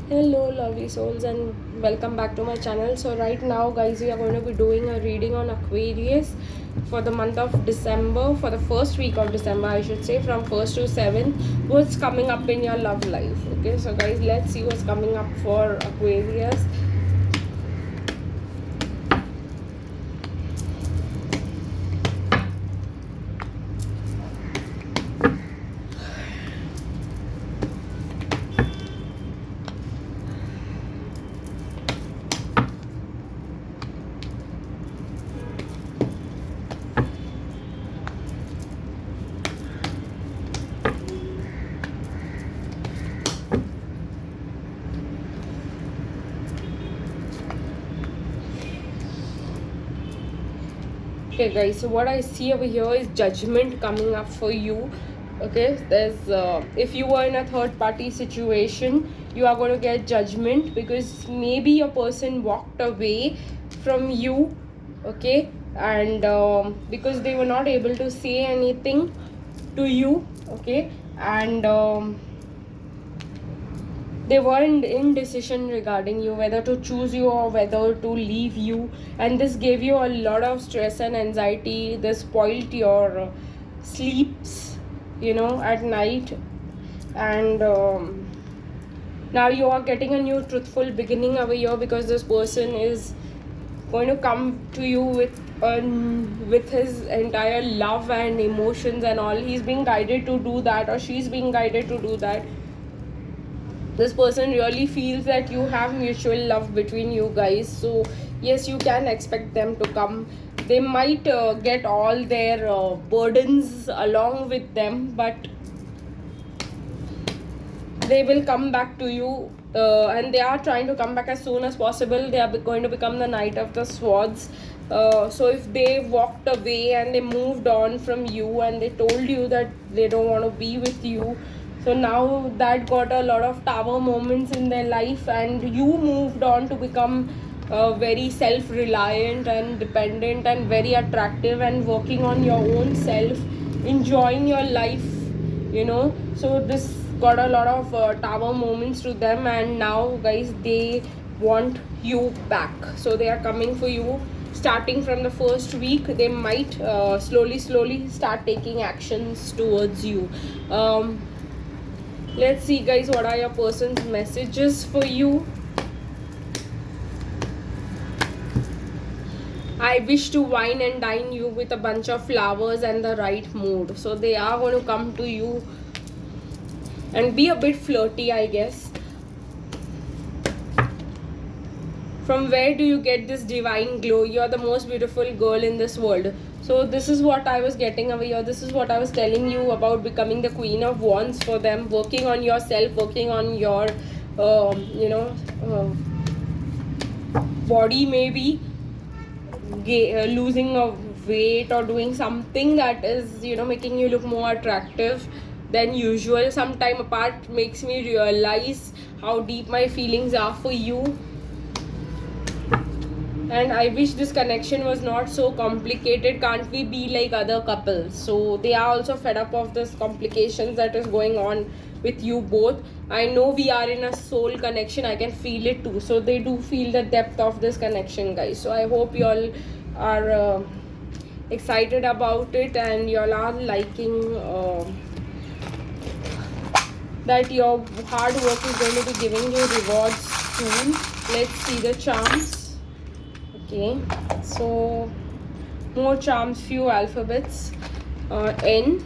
Hello lovely souls and welcome back to my channel. So right now guys, we are going to be doing a reading on Aquarius for the month of December, for the first week of December I should say, from 1st to 7th. What's coming up in your love life? Okay, so guys, let's see what's coming up for Aquarius. Okay guys, so what I see over here is judgment coming up for you. Okay, there's if you were in a third party situation, you are going to get judgment because maybe your person walked away from you. Okay, and because they were not able to say anything to you. Okay, and they were in indecision regarding you, whether to choose you or whether to leave you, and this gave you a lot of stress and anxiety. This spoiled your sleeps, at night. And now you are getting a new truthful beginning over here because this person is going to come to you with his entire love and emotions and all. He's being guided to do that, or she's being guided to do that. This person really feels that you have mutual love between you guys, so yes, you can expect them to come. They might get all their burdens along with them, but they will come back to you, and they are trying to come back as soon as possible. They are going to become the Knight of the Swords. So if they walked away and they moved on from you and they told you that they don't want to be with you, so now that got a lot of tower moments in their life, and you moved on to become very self-reliant and dependent and very attractive and working on your own self, enjoying your life. So this got a lot of tower moments to them, and now guys, they want you back, so they are coming for you. Starting from the first week, they might slowly start taking actions towards you. Let's see guys, what are your person's messages for you. I wish to wine and dine you with a bunch of flowers and the right mood. So they are going to come to you and be a bit flirty, I guess. From where do you get this divine glow? You're the most beautiful girl in this world. So this is what I was getting over here. This is what I was telling you about becoming the Queen of Wands for them. Working on yourself, working on your, body maybe. Losing a weight or doing something that is making you look more attractive than usual. Some time apart makes me realize how deep my feelings are for you, and I wish this connection was not so complicated. Can't we be like other couples? So they are also fed up of this complications that is going on with you both. I know we are in a soul connection, I can feel it too. So they do feel the depth of this connection, guys. So I hope you all are excited about it, and you all are liking that your hard work is going to be giving you rewards soon. Let's see the charms. Okay, so more charms, few alphabets. N,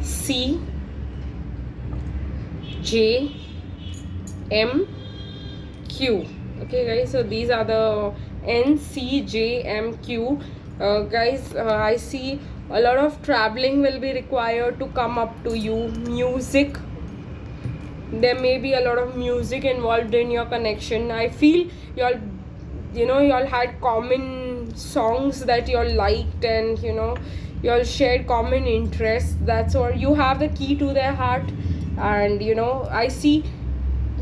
C, J, M, Q. Okay guys, so these are the N, C, J, M, Q. Guys, I see a lot of traveling will be required to come up to you. Music, there may be a lot of music involved in your connection. I feel y'all had common songs that y'all liked, and y'all shared common interests. That's all. You have the key to their heart, and I see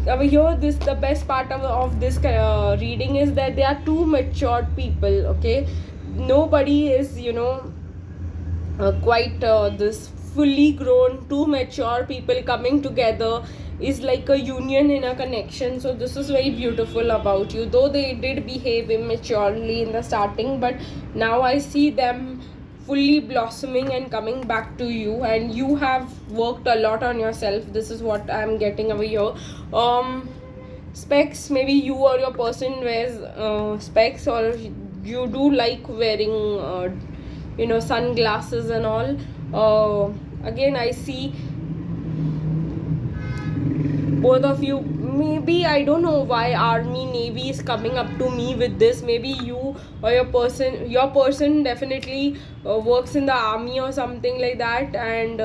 over here, the best part of this reading is that they are two matured people. Okay, nobody is quite this fully grown, two mature people coming together is like a union in a connection. So this is very beautiful about you, though they did behave immaturely in the starting, but now I see them fully blossoming and coming back to you, and you have worked a lot on yourself. This is what I'm getting over here. Specs, maybe you or your person wears specs, or you do like wearing sunglasses and all. Again, I see both of you. Maybe I don't know why army navy is coming up to me with this. Maybe you or your person definitely works in the army or something like that, and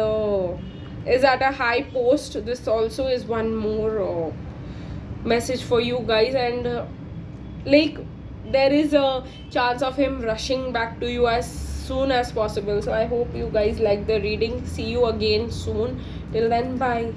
is at a high post. This also is one more message for you guys, and like there is a chance of him rushing back to you as soon as possible. So I hope you guys like the reading. See you again soon. Till then, bye.